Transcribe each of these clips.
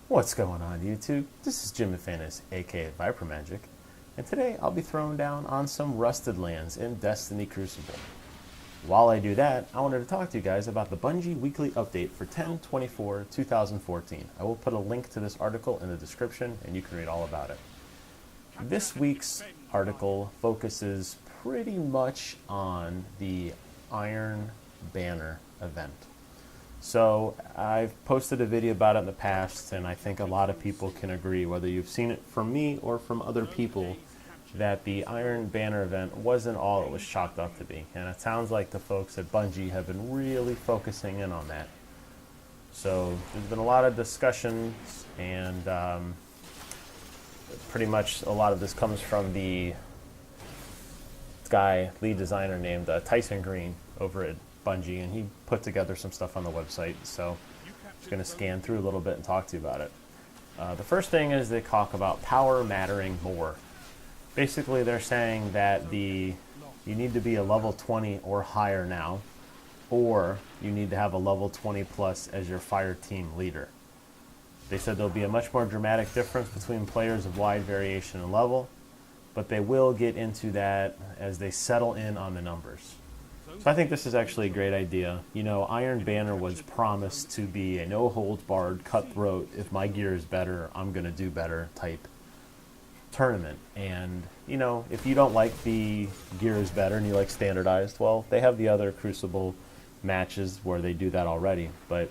What's going on YouTube? This is Jim Infanis, aka Viper Magic, and today I'll be throwing down on some Rusted Lands in Destiny Crucible. While I do that, I wanted to talk to you guys about the Bungie weekly update for 10/24/2014. I will put a link to this article in the description and you can read all about it. This week's article focuses pretty much on the Iron Banner event. So I've posted a video about it in the past, and I think a lot of people can agree, whether you've seen it from me or from other people, that the Iron Banner event wasn't all it was chalked up to be. And it sounds like the folks at Bungie have been really focusing in on that. So there's been a lot of discussions, and pretty much a lot of this comes from the guy, lead designer named Tyson Green over at Bungie, and he put together some stuff on the website, so I'm just going to scan through a little bit and talk to you about it. The first thing is they talk about power mattering more. Basically, they're saying that you need to be a level 20 or higher now, or you need to have a level 20 plus as your fire team leader. They said there'll be a much more dramatic difference between players of wide variation in level, but they will get into that as they settle in on the numbers. So I think this is actually a great idea. You know, Iron Banner was promised to be a no-holds-barred, cutthroat, if my gear is better, I'm going to do better type tournament. And, you know, if you don't like the gear is better and you like standardized, well, they have the other Crucible matches where they do that already. But,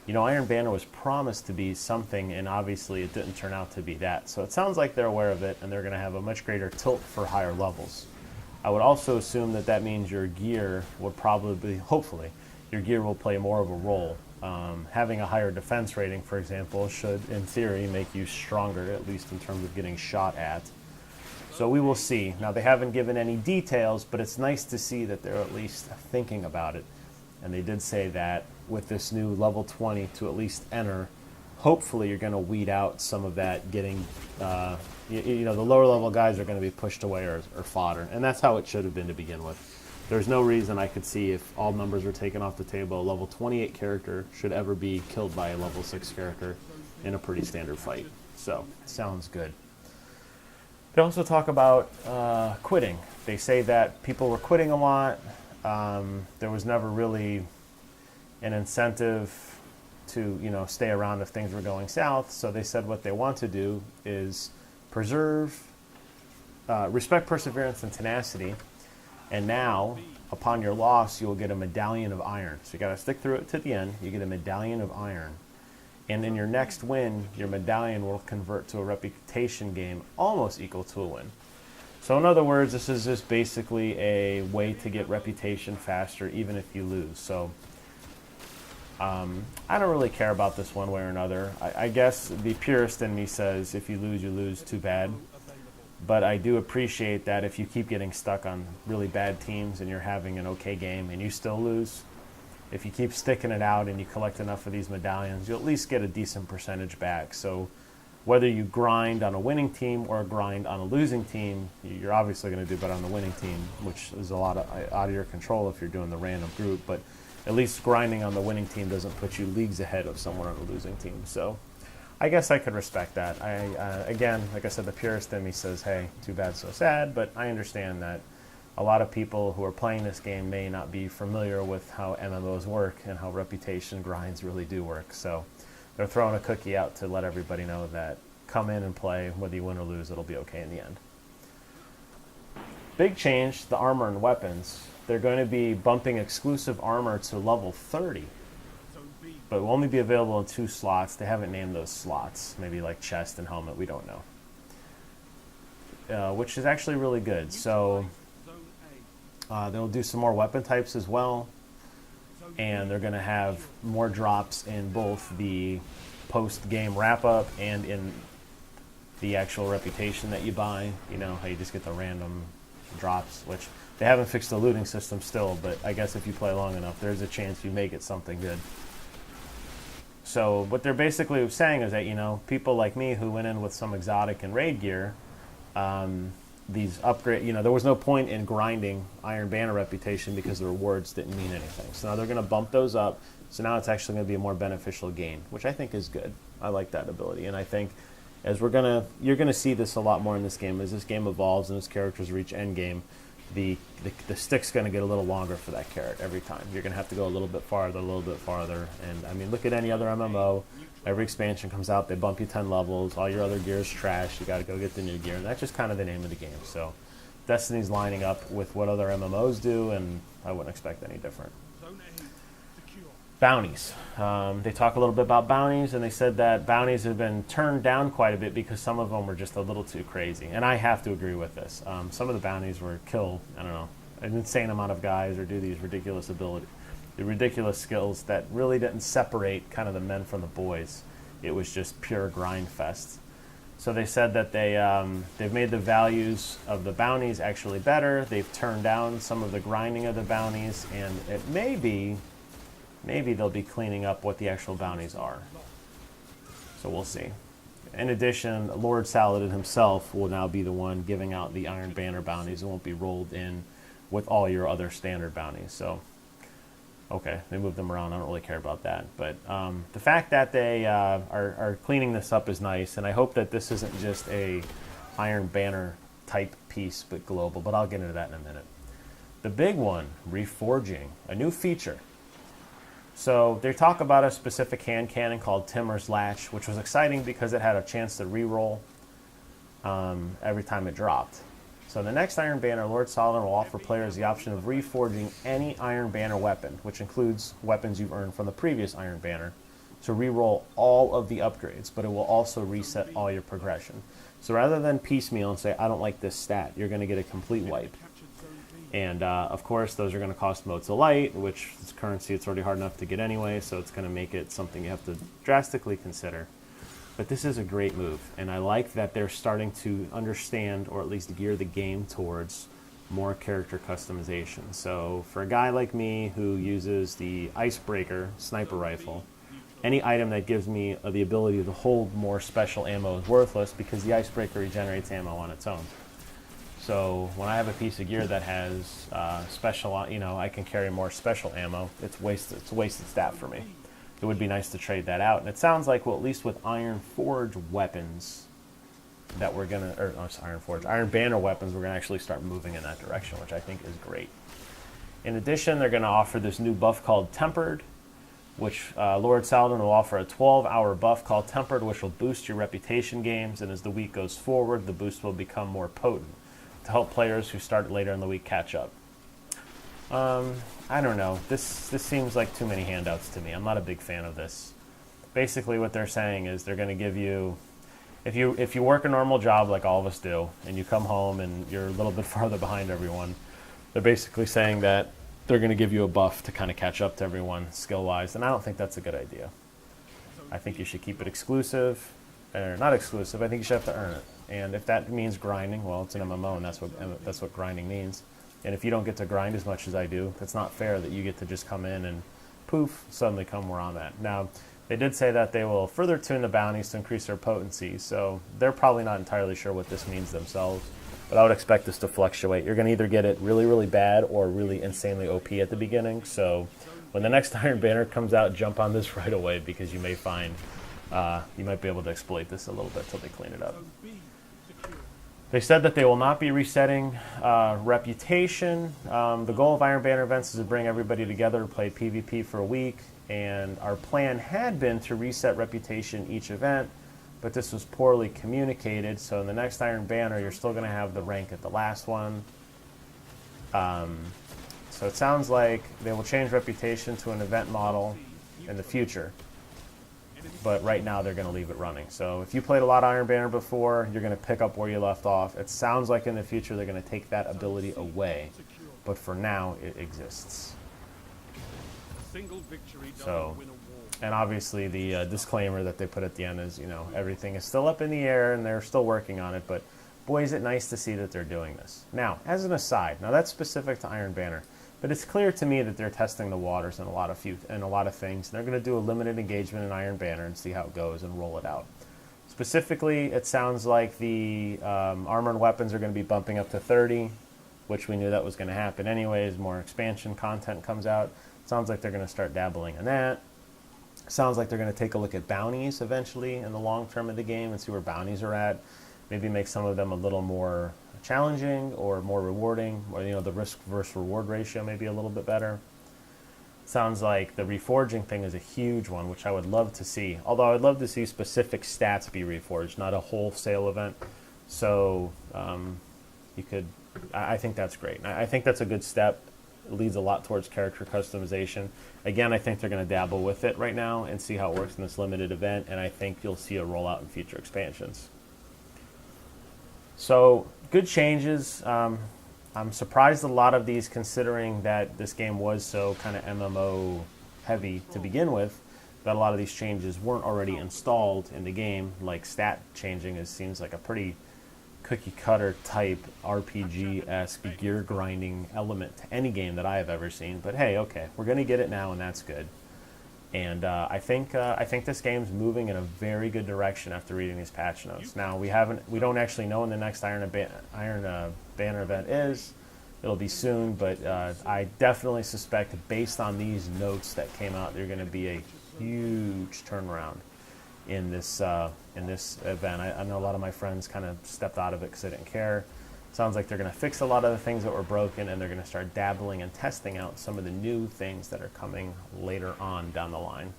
you know, Iron Banner was promised to be something, and obviously it didn't turn out to be that. So it sounds like they're aware of it, and they're going to have a much greater tilt for higher levels. I would also assume that that means your gear would probably, hopefully, your gear will play more of a role. Having a higher defense rating, for example, should, in theory, make you stronger, at least in terms of getting shot at. So we will see. Now, they haven't given any details, but it's nice to see that they're at least thinking about it. And they did say that with this new level 20 to at least enter, hopefully you're going to weed out some of that getting... you know, the lower level guys are going to be pushed away or fodder, and that's how it should have been to begin with. There's no reason I could see, if all numbers were taken off the table, a level 28 character should ever be killed by a level 6 character in a pretty standard fight. So, sounds good. They also talk about quitting. They say that people were quitting a lot. There was never really an incentive to, you know, stay around if things were going south. So they said what they want to do is preserve, respect, perseverance, and tenacity. And now, upon your loss, you'll get a medallion of iron. So you got to stick through it to the end. You get a medallion of iron. And in your next win, your medallion will convert to a reputation game almost equal to a win. So in other words, this is just basically a way to get reputation faster, even if you lose. So I don't really care about this one way or another. I guess the purist in me says if you lose, too bad. But I do appreciate that if you keep getting stuck on really bad teams and you're having an okay game and you still lose, if you keep sticking it out and you collect enough of these medallions, you'll at least get a decent percentage back. So whether you grind on a winning team or grind on a losing team, you're obviously going to do better on the winning team, which is a lot out of your control if you're doing the random group. But at least grinding on the winning team doesn't put you leagues ahead of someone on the losing team. So I guess I could respect that. Again, like I said, the purist in me says, hey, too bad, so sad. But I understand that a lot of people who are playing this game may not be familiar with how MMOs work and how reputation grinds really do work. So they're throwing a cookie out to let everybody know that come in and play, whether you win or lose, it'll be okay in the end. Big change, the armor and weapons. They're going to be bumping exclusive armor to level 30, but it will only be available in 2 slots. They haven't named those slots, maybe like chest and helmet, we don't know. Which is actually really good. So they'll do some more weapon types as well, and they're going to have more drops in both the post-game wrap-up and in the actual reputation that you buy. You know, how you just get the random drops, which they haven't fixed the looting system still, but I guess if you play long enough, there's a chance you may get something good. So what they're basically saying is that, you know, people like me who went in with some exotic and raid gear, these upgrade, you know, there was no point in grinding Iron Banner reputation because the rewards didn't mean anything. So now they're going to bump those up. So now it's actually going to be a more beneficial gain, which I think is good. I like that ability, and I think as you're gonna see this a lot more in this game as this game evolves and as characters reach end game. The stick's going to get a little longer for that carrot every time. You're going to have to go a little bit farther, and I mean, look at any other MMO. Every expansion comes out, they bump you 10 levels, all your other gear is trash, you got to go get the new gear, and that's just kind of the name of the game. So Destiny's lining up with what other MMOs do, and I wouldn't expect any different. Bounties. They talk a little bit about bounties, and they said that bounties have been turned down quite a bit because some of them were just a little too crazy. And I have to agree with this. Some of the bounties were kill, I don't know, an insane amount of guys or do these ridiculous the ridiculous skills that really didn't separate kind of the men from the boys. It was just pure grind fest. So they said that they've made the values of the bounties actually better. They've turned down some of the grinding of the bounties, and it may be maybe they'll be cleaning up what the actual bounties are. So we'll see. In addition, Lord Saladin himself will now be the one giving out the Iron Banner bounties. It won't be rolled in with all your other standard bounties. So, okay, they moved them around. I don't really care about that. But the fact that they are cleaning this up is nice, and I hope that this isn't just a Iron Banner type piece, but global. But I'll get into that in a minute. The big one, Reforging, a new feature. So they talk about a specific hand cannon called Timur's Latch, which was exciting because it had a chance to re-roll every time it dropped. So the next Iron Banner, Lord Saladin will offer players the option of reforging any Iron Banner weapon, which includes weapons you've earned from the previous Iron Banner, to re-roll all of the upgrades, but it will also reset all your progression. So rather than piecemeal and say, I don't like this stat, you're going to get a complete wipe. And, of course, those are going to cost motes of light, which is currency it's already hard enough to get anyway, so it's going to make it something you have to drastically consider. But this is a great move, and I like that they're starting to understand, or at least gear the game towards, more character customization. So for a guy like me who uses the Icebreaker sniper rifle, any item that gives me the ability to hold more special ammo is worthless because the Icebreaker regenerates ammo on its own. So when I have a piece of gear that has special, I can carry more special ammo. It's a wasted stat for me. It would be nice to trade that out. And it sounds like, well, at least with Iron Forge weapons, that we're gonna, or Iron Banner weapons, we're gonna actually start moving in that direction, which I think is great. In addition, they're gonna offer this new buff called Tempered, which Lord Saladin will offer a 12-hour buff called Tempered, which will boost your reputation games. And as the week goes forward, the boost will become more potent to help players who start later in the week catch up. I don't know. This seems like too many handouts to me. I'm not a big fan of this. Basically, what they're saying is they're going to give you, if you work a normal job like all of us do, and you come home and you're a little bit farther behind everyone, they're basically saying that they're going to give you a buff to kind of catch up to everyone skill-wise, and I don't think that's a good idea. I think you should keep it exclusive, or not exclusive. I think you should have to earn it. And if that means grinding, well, it's an MMO, and that's what grinding means. And if you don't get to grind as much as I do, it's not fair that you get to just come in and poof, suddenly come where I'm at. Now, they did say that they will further tune the bounties to increase their potency, so they're probably not entirely sure what this means themselves, but I would expect this to fluctuate. You're going to either get it really, really bad or really insanely OP at the beginning, so when the next Iron Banner comes out, jump on this right away because you may find you might be able to exploit this a little bit till they clean it up. They said that they will not be resetting reputation. The goal of Iron Banner events is to bring everybody together to play PvP for a week, and our plan had been to reset reputation each event, but this was poorly communicated, so in the next Iron Banner, you're still going to have the rank at the last one. So it sounds like they will change reputation to an event model in the future. But right now they're going to leave it running. So if you played a lot of Iron Banner before, you're going to pick up where you left off. It sounds like in the future they're going to take that ability away. But for now, it exists. So, and obviously the disclaimer that they put at the end is, everything is still up in the air and they're still working on it. But boy, is it nice to see that they're doing this. Now, as an aside, now that's specific to Iron Banner. But it's clear to me that they're testing the waters in a lot of things. They're going to do a limited engagement in Iron Banner and see how it goes and roll it out. Specifically, it sounds like the armor and weapons are going to be bumping up to 30, which we knew that was going to happen anyways. More expansion content comes out. It sounds like they're going to start dabbling in that. Sounds like they're going to take a look at bounties eventually in the long term of the game and see where bounties are at. Maybe make some of them a little more challenging or more rewarding, or the risk versus reward ratio maybe a little bit better. Sounds like the reforging thing is a huge one, which I would love to see. Although I'd love to see specific stats be reforged, not a wholesale event. So I think that's great. I think that's a good step. It leads a lot towards character customization. Again, I think they're going to dabble with it right now and see how it works in this limited event, and I think you'll see a rollout in future expansions. So, good changes. I'm surprised a lot of these, considering that this game was so kind of MMO heavy to begin with, that a lot of these changes weren't already installed in the game. Like stat changing, it seems like a pretty cookie cutter type RPG-esque gear grinding element to any game that I have ever seen. But hey, okay, we're going to get it now, and that's good. And I think this game's moving in a very good direction after reading these patch notes. Now we don't actually know when the next Iron Banner event is. It'll be soon, but I definitely suspect, based on these notes that came out, there's going to be a huge turnaround in this event. I know a lot of my friends kind of stepped out of it because they didn't care. Sounds like they're going to fix a lot of the things that were broken, and they're going to start dabbling and testing out some of the new things that are coming later on down the line.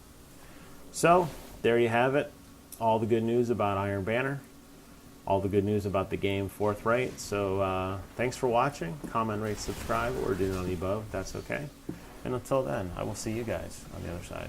So, there you have it. All the good news about Iron Banner. All the good news about the game forthright. So, thanks for watching. Comment, rate, subscribe, or do none of the above. That's okay. And until then, I will see you guys on the other side.